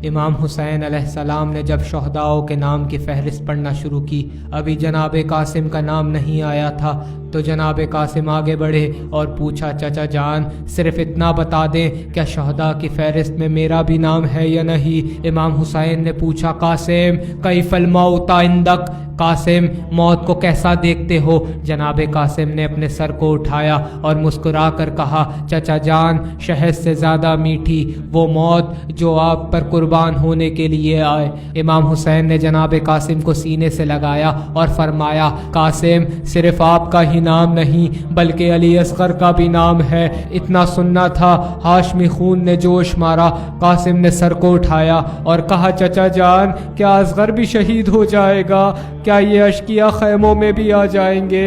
امام حسین علیہ السلام نے جب شہداؤں کے نام کی فہرست پڑھنا شروع کی، ابھی جناب قاسم کا نام نہیں آیا تھا، تو جناب قاسم آگے بڑھے اور پوچھا، چچا جان صرف اتنا بتا دیں کیا شہداء کی فہرست میں میرا بھی نام ہے یا نہیں؟ امام حسین نے پوچھا، قاسم کیف الموت عندک، قاسم موت کو کیسا دیکھتے ہو؟ جناب قاسم نے اپنے سر کو اٹھایا اور مسکرا کر کہا، چچا جان شہد سے زیادہ میٹھی وہ موت جو آپ پر قربان ہونے کے لیے آئے۔ امام حسین نے جناب قاسم کو سینے سے لگایا اور فرمایا، قاسم صرف آپ کا ہی نام نہیں بلکہ علی اصغر کا بھی نام ہے، اتنا سننا تھا۔ ہاشمی خون نے جوش مارا۔ قاسم نے سر کو اٹھایا اور کہا، چچا جان کیا اصغر بھی شہید ہو جائے گا؟ کیا یہ اشقیاء خیموں میں بھی آ جائیں گے؟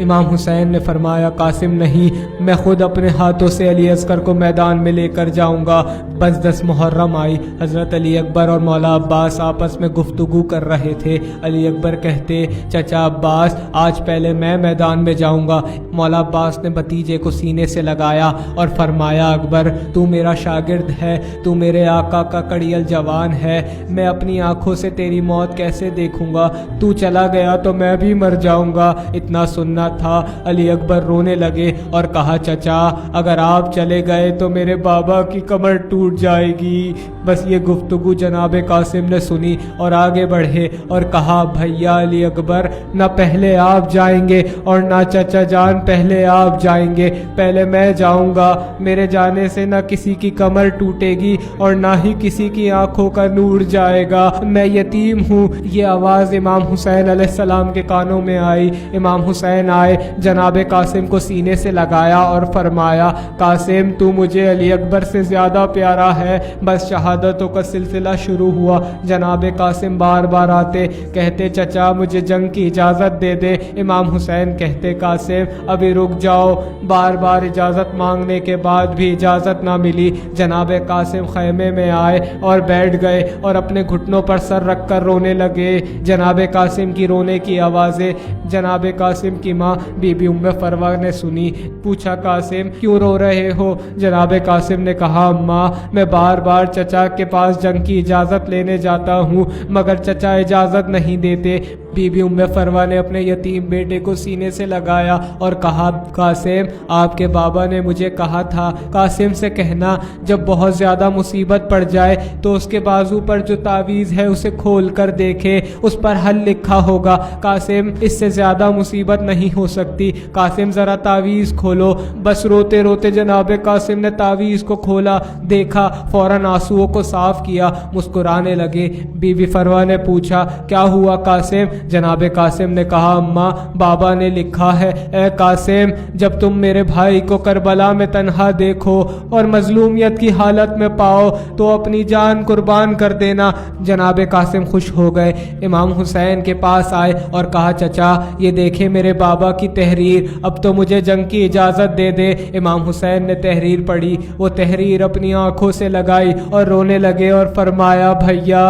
امام حسین نے فرمایا، قاسم نہیں، میں خود اپنے ہاتھوں سے علی اصغر کو میدان میں لے کر جاؤں گا۔ بس 10 محرم آئی، حضرت علی اکبر اور مولا عباس آپس میں گفتگو کر رہے تھے۔ علی اکبر کہتے، چچا عباس آج پہلے میں میدان میں جاؤں گا۔ مولا عباس نے بھتیجے کو سینے سے لگایا اور فرمایا، اکبر تو میرا شاگرد ہے، تو میرے آقا کا کڑیل جوان ہے، میں اپنی آنکھوں سے تیری موت کیسے دیکھوں گا؟ تو چلا گیا تو میں بھی مر جاؤں گا۔ اتنا سننا تھا۔ علی اکبر رونے لگے اور کہا، چچا اگر آپ چلے گئے تو میرے بابا کی کمر ٹوٹ جائے گی۔ بس یہ گفتگو جناب قاسم نے سنی اور آگے بڑھے اور کہا، بھیا علی اکبر نہ پہلے آپ جائیں گے اور نہ چچا جان پہلے آپ جائیں گے، پہلے میں جاؤں گا۔ میرے جانے سے نہ کسی کی کمر ٹوٹے گی اور نہ ہی کسی کی آنکھوں کا نور جائے گا، میں یتیم ہوں۔ یہ آواز امام حسین علیہ السلام کے کانوں میں آئی۔ امام حسین آئے، جناب قاسم کو سینے سے لگایا اور فرمایا، قاسم تو مجھے علی اکبر سے زیادہ پیارا ہے۔ بس شہادتوں کا سلسلہ شروع ہوا۔ جناب قاسم بار بار آتے، کہتے، چچا مجھے جنگ کی اجازت دے دے۔ امام حسین کہتے، قاسم ابھی رک جاؤ۔ بار بار اجازت مانگنے کے بعد بھی اجازت نہ ملی۔ جناب قاسم خیمے میں آئے اور بیٹھ گئے اور اپنے گھٹنوں پر سر رکھ کر رونے لگے۔ جناب قاسم کی رونے کی آوازیں جناب قاسم کی ماں بی بی ام فروہ نے سنی۔ پوچھا، قاسم کیوں رو رہے ہو؟ جناب قاسم نے کہا، اماں میں بار بار چچا کے پاس جنگ کی اجازت لینے جاتا ہوں مگر چچا اجازت نہیں دیتے۔ بی بی ام فروہ نے اپنے یتیم بیٹے کو سینے سے لگایا اور کہا، قاسم آپ کے بابا نے مجھے کہا تھا قاسم سے کہنا جب بہت زیادہ مصیبت پڑ جائے تو اس کے بازو پر جو تعویذ ہے اسے کھول کر دیکھے، اس پر حل لکھا ہوگا۔ قاسم اس سے زیادہ مصیبت نہیں ہو سکتی، قاسم ذرا تعویذ کھولو۔ بس روتے روتے جناب قاسم نے تعویذ کو کھولا، دیکھا، فوراً آنسوؤں کو صاف کیا، مسکرانے لگے۔ بی بی فروہ نے پوچھا، کیا ہوا قاسم؟ جناب قاسم نے کہا، اماں بابا نے لکھا ہے، اے قاسم جب تم میرے بھائی کو کربلا میں تنہا دیکھو اور مظلومیت کی حالت میں پاؤ تو اپنی جان قربان کر دینا۔ جناب قاسم خوش ہو گئے، امام حسین کے پاس آئے اور کہا، چچا یہ دیکھیں میرے بابا کی تحریر، اب تو مجھے جنگ کی اجازت دے دے۔ امام حسین نے تحریر پڑھی، وہ تحریر اپنی آنکھوں سے لگائی اور رونے لگے اور فرمایا، بھیا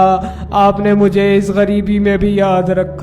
آپ نے مجھے اس غریبی میں بھی یاد رکھا۔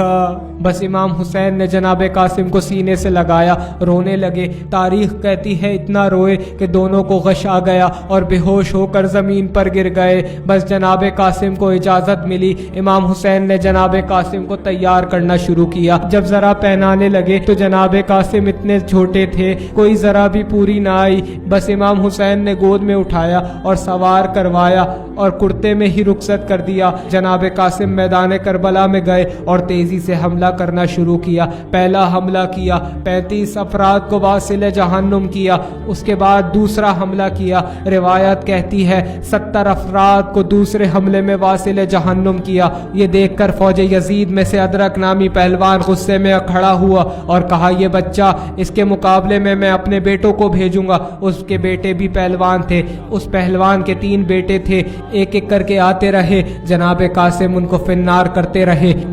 بس امام حسین نے جناب قاسم کو سینے سے لگایا، رونے لگے۔ تاریخ کہتی ہے اتنا روئے کہ دونوں کو غش آ گیا اور بے ہوش ہو کر زمین پر گر گئے۔ بس جناب قاسم کو اجازت ملی۔ امام حسین نے جناب قاسم کو تیار کرنا شروع کیا۔ جب ذرا پہنانے لگے تو جناب قاسم اتنے چھوٹے تھے کوئی ذرا بھی پوری نہ آئی۔ بس امام حسین نے گود میں اٹھایا اور سوار کروایا اور کرتے میں ہی رخصت کر دیا۔ جناب قاسم میدان کربلا میں گئے اور تیزی سے حملہ کرنا شروع کیا۔ پہلا حملہ کیا، 35 افراد کو واصل جہنم کیا۔ اس کے بعد دوسرا حملہ کیا، روایت کہتی ہے 70 افراد کو دوسرے حملے میں واصل جہنم کیا۔ یہ دیکھ کر فوج یزید میں سے ادرک نامی پہلوان غصے میں کھڑا ہوا اور کہا، یہ بچہ، اس کے مقابلے میں اپنے بیٹوں کو بھیجوں گا۔ اس کے بیٹے بھی پہلوان تھے، اس پہلوان کے 3 بیٹے تھے، ایک ایک کر کے آتے رہے۔ جناب قاسم ان کو فنار کرتے رہے۔